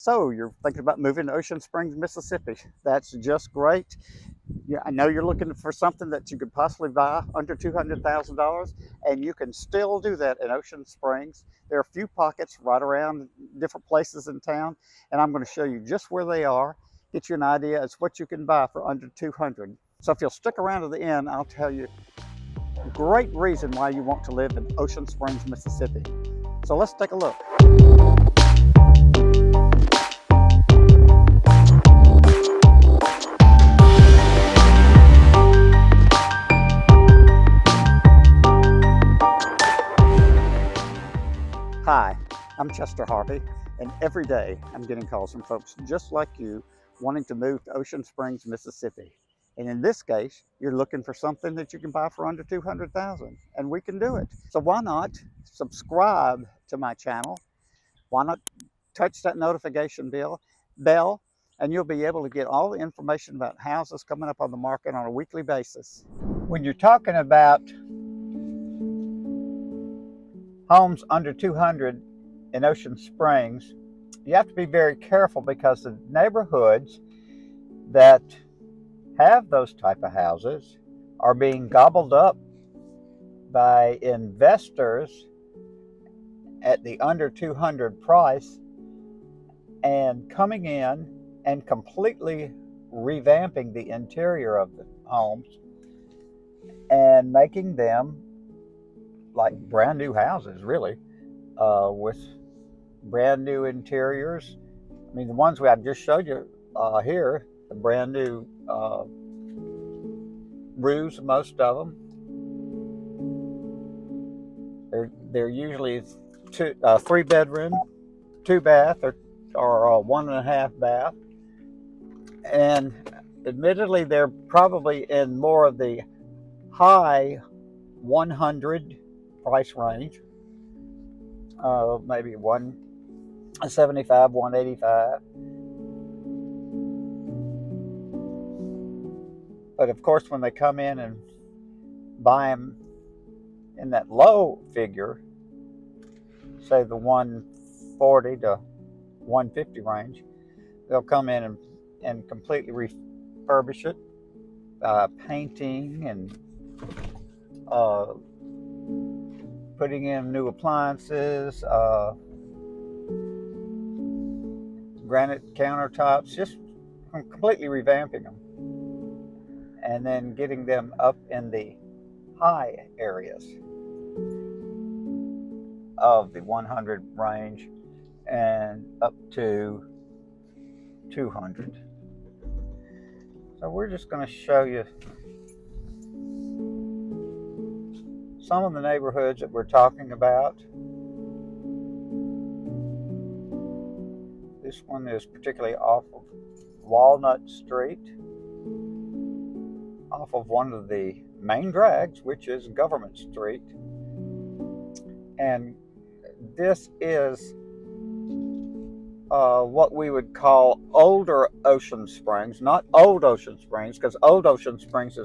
So you're thinking about moving to Ocean Springs, Mississippi. That's just great. Yeah, I know you're looking for something that you could possibly buy under $200,000, and you can still do that in Ocean Springs. There are a few pockets right around different places in town, and I'm going to show you just where they are, get you an idea as what you can buy for under 200. So if you'll stick around to the end, I'll tell you a great reason why you want to live in Ocean Springs, Mississippi. So let's take a look. Hi, I'm Chester Harvey, and every day I'm getting calls from folks just like you wanting to move to Ocean Springs, Mississippi. And in this case, you're looking for something that you can buy for under $200,000, and we can do it. So why not subscribe to my channel? Why not touch that notification bell, and you'll be able to get all the information about houses coming up on the market on a weekly basis. When you're talking about homes under 200 in Ocean Springs, you have to be very careful because the neighborhoods that have those type of houses are being gobbled up by investors at the under 200 price and coming in and completely revamping the interior of the homes and making them like brand new houses, really, with brand new interiors. I mean, the ones I've just showed you here, the brand new roofs, most of them. They're usually three bedroom, 2 bath, or 1.5 bath. And admittedly, they're probably in more of the high 100 price range, maybe 175, 185. But of course, when they come in and buy them in that low figure, say the 140 to 150 range, they'll come in and completely refurbish it, painting and putting in new appliances, granite countertops, just completely revamping them, and then getting them up in the high areas of the 100 range and up to 200. So we're just going to show you some of the neighborhoods that we're talking about. This one is particularly off of Walnut Street, off of one of the main drags, which is Government Street. And this is what we would call older Ocean Springs, not old Ocean Springs, because old Ocean Springs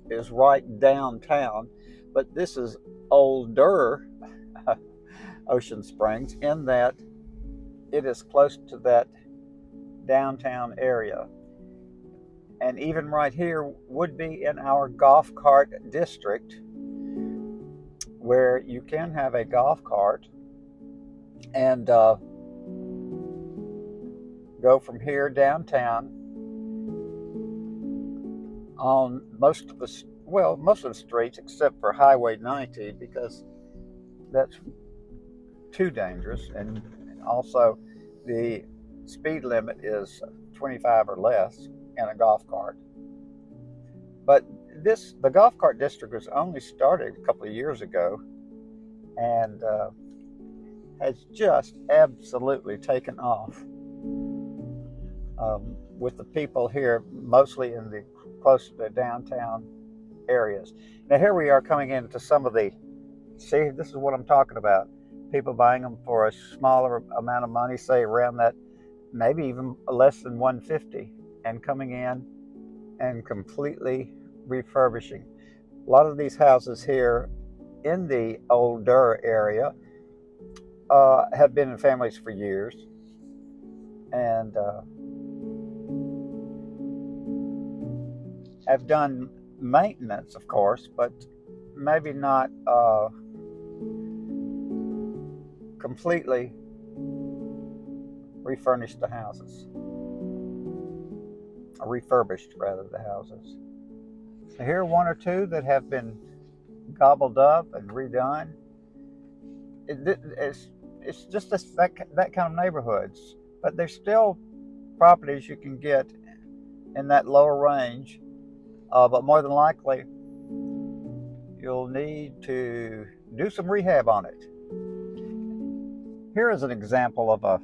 is right downtown. But this is older Ocean Springs in that it is close to that downtown area. And even right here would be in our golf cart district, where you can have a golf cart and go from here downtown on most of the streets except for Highway 90, because that's too dangerous, and also the speed limit is 25 or less in a golf cart. But the golf cart district was only started a couple of years ago and has just absolutely taken off with the people here, mostly in the close to the downtown areas. Now here we are coming into some of the, see, this is what I'm talking about. People buying them for a smaller amount of money, say around that, maybe even less than 150, and coming in and completely refurbishing. A lot of these houses here in the older area have been in families for years. and have done maintenance, of course, but maybe not completely refurnished the houses, or refurbished rather the houses. So here are one or two that have been gobbled up and redone. It's just that kind of neighborhoods, but there's still properties you can get in that lower range, but more than likely you'll need to do some rehab on it. Here is an example of a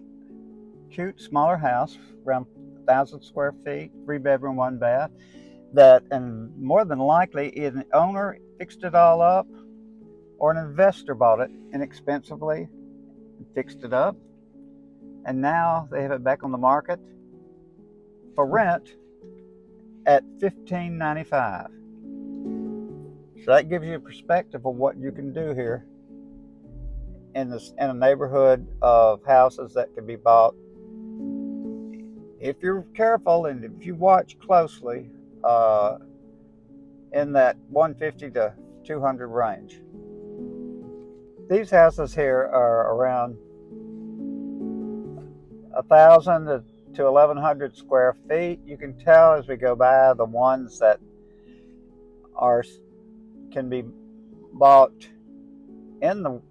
cute smaller house, around 1,000 square feet, 3-bedroom, 1-bath, that, and more than likely an owner fixed it all up, or an investor bought it inexpensively, fixed it up, and now they have it back on the market for rent at $15.95. So that gives you a perspective of what you can do here in a neighborhood of houses that can be bought. If you're careful and if you watch closely, in that 150 to 200 range. These houses here are around 1,000 to 1,100 square feet. You can tell as we go by the ones that can be bought in the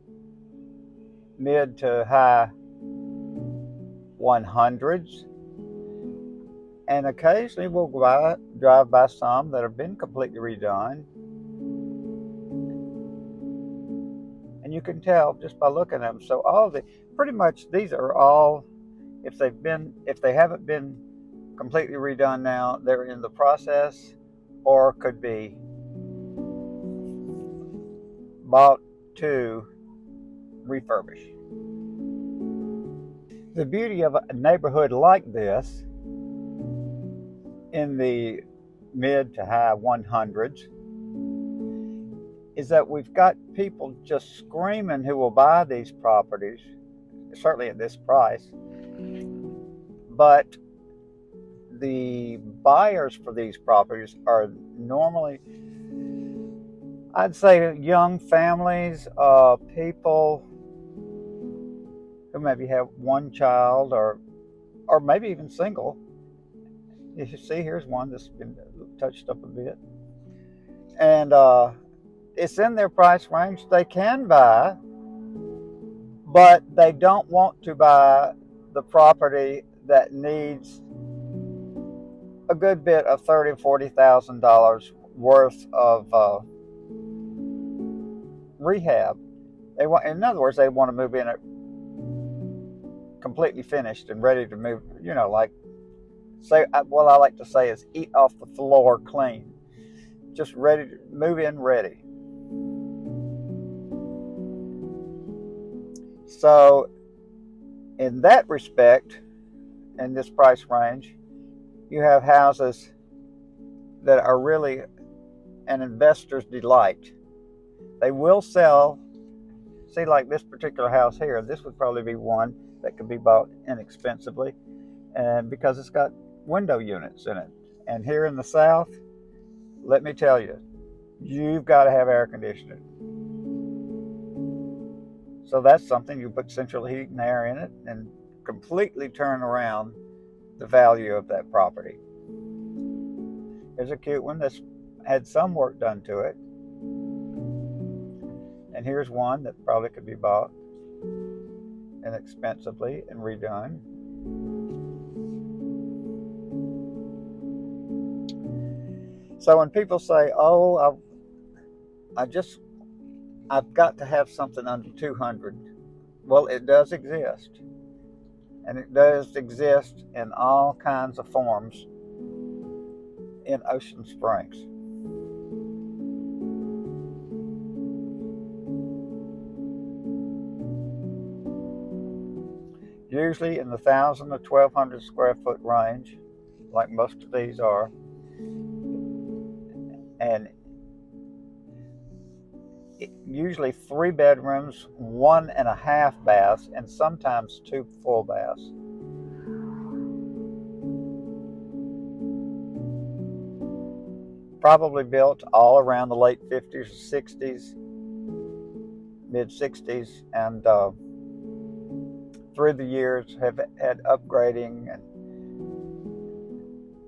mid to high 100s, and occasionally we'll drive by some that have been completely redone, and you can tell just by looking at them. So pretty much these are all, if they haven't been completely redone now, they're in the process or could be bought to refurbish. The beauty of a neighborhood like this, in the mid to high 100s, is that we've got people just screaming who will buy these properties, certainly at this price, but the buyers for these properties are normally, I'd say, young families, people who maybe have one child, or maybe even single. You see, here's one that's been touched up a bit, and it's in their price range. They can buy, but they don't want to buy the property that needs a good bit of $30,000 and $40,000 worth of rehab. In other words, they want to move in it completely finished and ready to move. What I like to say is eat off the floor clean, just ready to move in, ready. So in that respect, in this price range, you have houses that are really an investor's delight. They will sell. See, like this particular house here, this would probably be one that could be bought inexpensively, and because it's got window units in it. And here in the South, let me tell you, you've got to have air conditioning. So that's something. You put central heat and air in it and completely turn around the value of that property. Here's a cute one that's had some work done to it. And here's one that probably could be bought inexpensively and redone. So when people say, "Oh, I've got to have something under 200," well, it does exist, and it does exist in all kinds of forms in Ocean Springs. Usually in the 1,000 to 1,200 square foot range, like most of these are, and usually 3 bedrooms, 1.5 baths, and sometimes 2 full baths. probably built all around the late 50s or 60s, mid 60s, and through the years have had upgrading and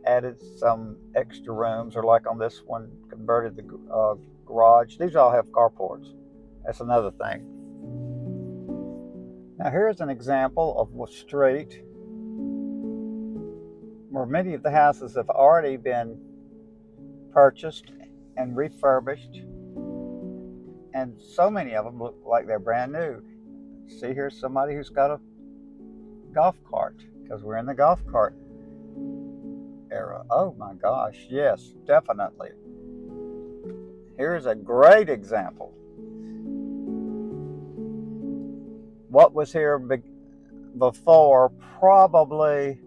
added some extra rooms, or like on this one, converted the garage. These all have carports. That's another thing. Now here's an example of a street where many of the houses have already been purchased and refurbished, and so many of them look like they're brand new. See, here's somebody who's got a golf cart, because we're in the golf cart era. Oh my gosh, yes, definitely. Here's a great example. What was here before, probably,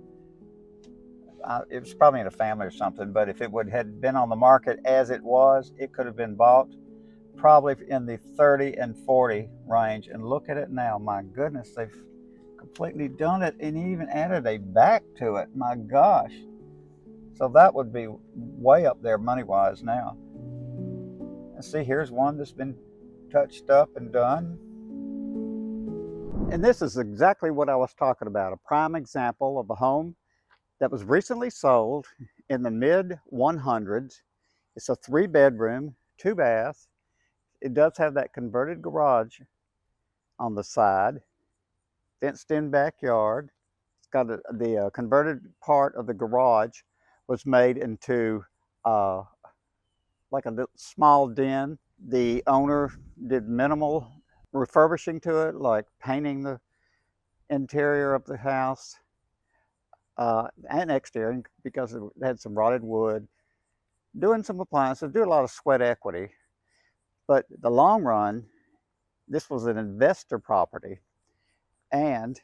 it was probably in a family or something, but if it had been on the market as it was, it could have been bought probably in the 30 and 40 range. And look at it now. My goodness, they've completely done it and even added a back to it. My gosh. So that would be way up there money-wise now. And see, here's one that's been touched up and done. And this is exactly what I was talking about, a prime example of a home that was recently sold in the mid-100s. It's a 3-bedroom, 2-bath. It does have that converted garage on the side, fenced-in backyard. It's got the converted part of the garage was made into like a little small den. The owner did minimal refurbishing to it, like painting the interior of the house and exterior, because it had some rotted wood, doing some appliances, do a lot of sweat equity. But the long run, this was an investor property, and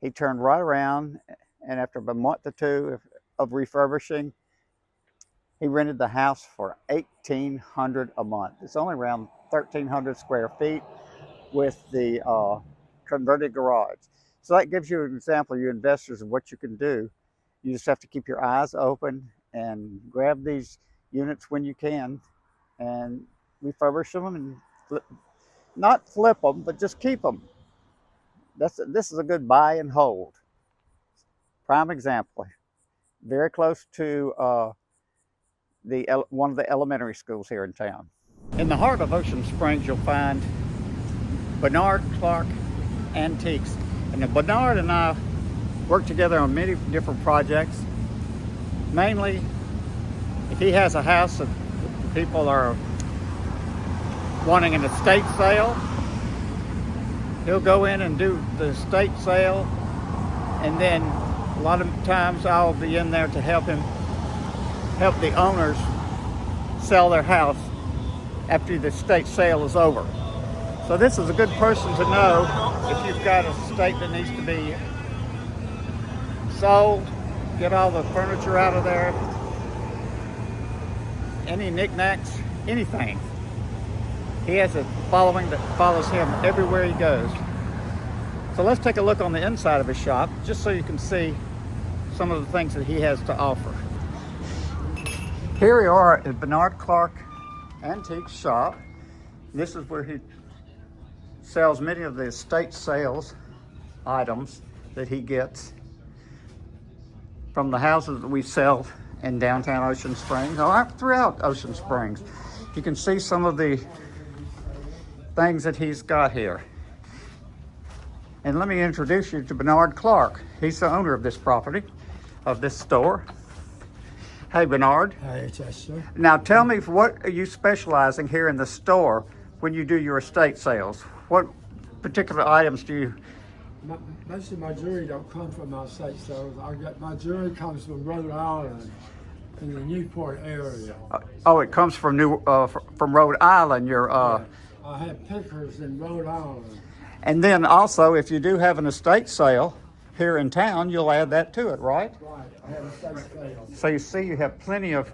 he turned right around, and after a month or two of refurbishing, he rented the house for $1,800 a month. It's only around 1,300 square feet with the converted garage. So that gives you an example, you investors, of what you can do. You just have to keep your eyes open and grab these units when you can and refurbish them and not flip them, but just keep them. This is a good buy and hold. Prime example. Very close to one of the elementary schools here in town. In the heart of Ocean Springs, you'll find Bernard Clark Antiques. And Bernard and I work together on many different projects. Mainly, if he has a house that people are wanting an estate sale, he'll go in and do the estate sale, and then a lot of times I'll be in there to help the owners sell their house after the estate sale is over. So this is a good person to know if you've got a estate that needs to be sold, get all the furniture out of there, any knickknacks, anything. He has a following that follows him everywhere he goes. So let's take a look on the inside of his shop, just so you can see some of the things that he has to offer. Here we are at Bernard Clark Antique Shop. This is where he sells many of the estate sales items that he gets from the houses that we sell in downtown Ocean Springs, or throughout Ocean Springs. You can see some of the things that he's got here. And let me introduce you to Bernard Clark. He's the owner of this property, of this store. Hey, Bernard. Hi, yes, sir. Now tell me, what are you specializing here in the store when you do your estate sales? What particular items do you... Most of my jewelry don't come from my estate sales. My jewelry comes from Rhode Island, in the Newport area. Oh, it comes from from Rhode Island. Yeah. I have pickers in Rhode Island. And then also, if you do have an estate sale here in town, you'll add that to it, right? Right, I have estate sales. So you see, you have plenty of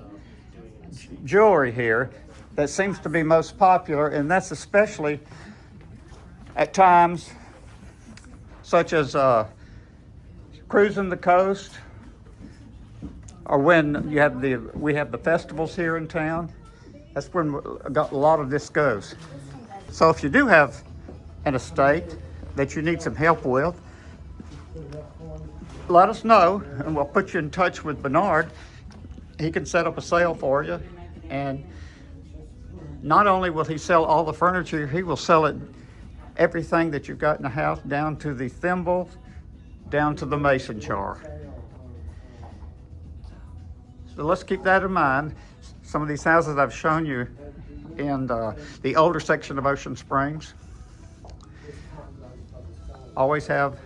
jewelry here that seems to be most popular, and that's especially at times such as cruising the coast, or when we have the festivals here in town. That's when a lot of this goes. So if you do have an estate that you need some help with, let us know and we'll put you in touch with Bernard. He can set up a sale for you, and not only will he sell all the furniture, he will sell it everything that you've got in the house, down to the thimble, down to the mason jar. So let's keep that in mind. Some of these houses I've shown you in the older section of Ocean Springs always have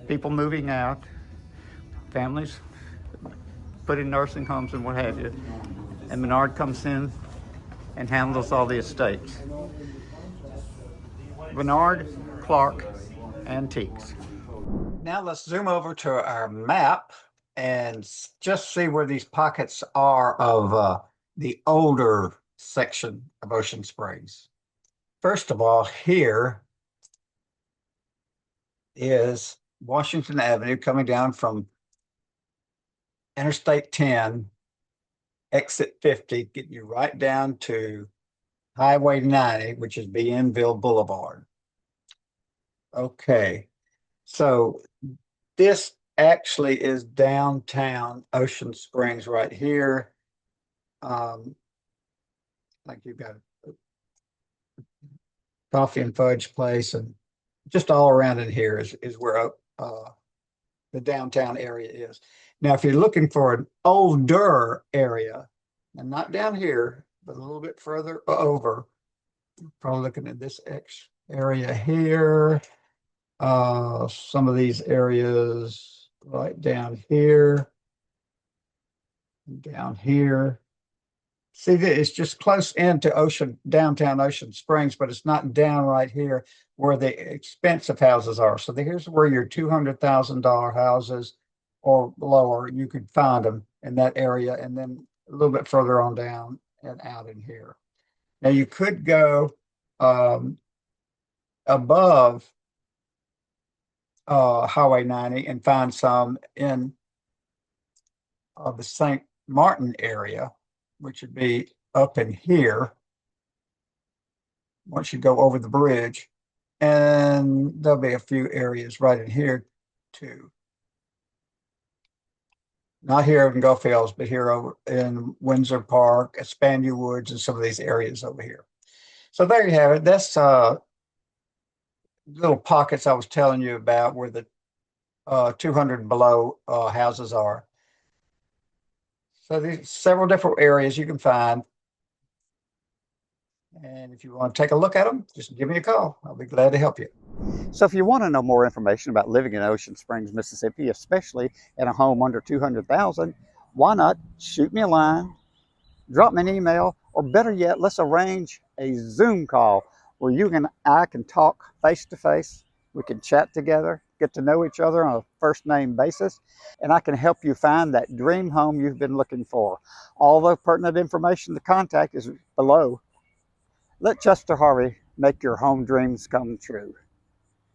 people moving out, families put in nursing homes and what have you. And Bernard comes in and handles all the estates. Bernard Clark Antiques. Now let's zoom over to our map and just see where these pockets are of the older section of Ocean Springs. First of all, here is Washington Avenue coming down from Interstate 10, exit 50, getting you right down to Highway 90, which is Bienville Boulevard. Okay, so this actually is downtown Ocean Springs right here. Like you've got a coffee and fudge place, and just all around in here is where the downtown area is. Now, if you're looking for an older area, and not down here, but a little bit further over, probably looking at this area here, some of these areas right down here, down here. See, it's just close into downtown Ocean Springs, but it's not down right here where the expensive houses are. So here's where your $200,000 houses or lower, you could find them in that area, and then a little bit further on down and out in here. Now you could go above Highway 90 and find some in the St. Martin area, which would be up in here once you go over the bridge. And there'll be a few areas right in here too. Not here in Gulf Hills, but here over in Windsor Park, Spanier Woods, and some of these areas over here. So there you have it. That's little pockets I was telling you about where the 200 and below houses are. So there's several different areas you can find. And if you want to take a look at them, just give me a call. I'll be glad to help you. So if you want to know more information about living in Ocean Springs, Mississippi, especially in a home under $200,000, why not shoot me a line, drop me an email, or better yet, let's arrange a Zoom call where you and I can talk face to face. We can chat together, get to know each other on a first name basis, and I can help you find that dream home you've been looking for. All the pertinent information to contact is below. Let Chester Harvey make your home dreams come true.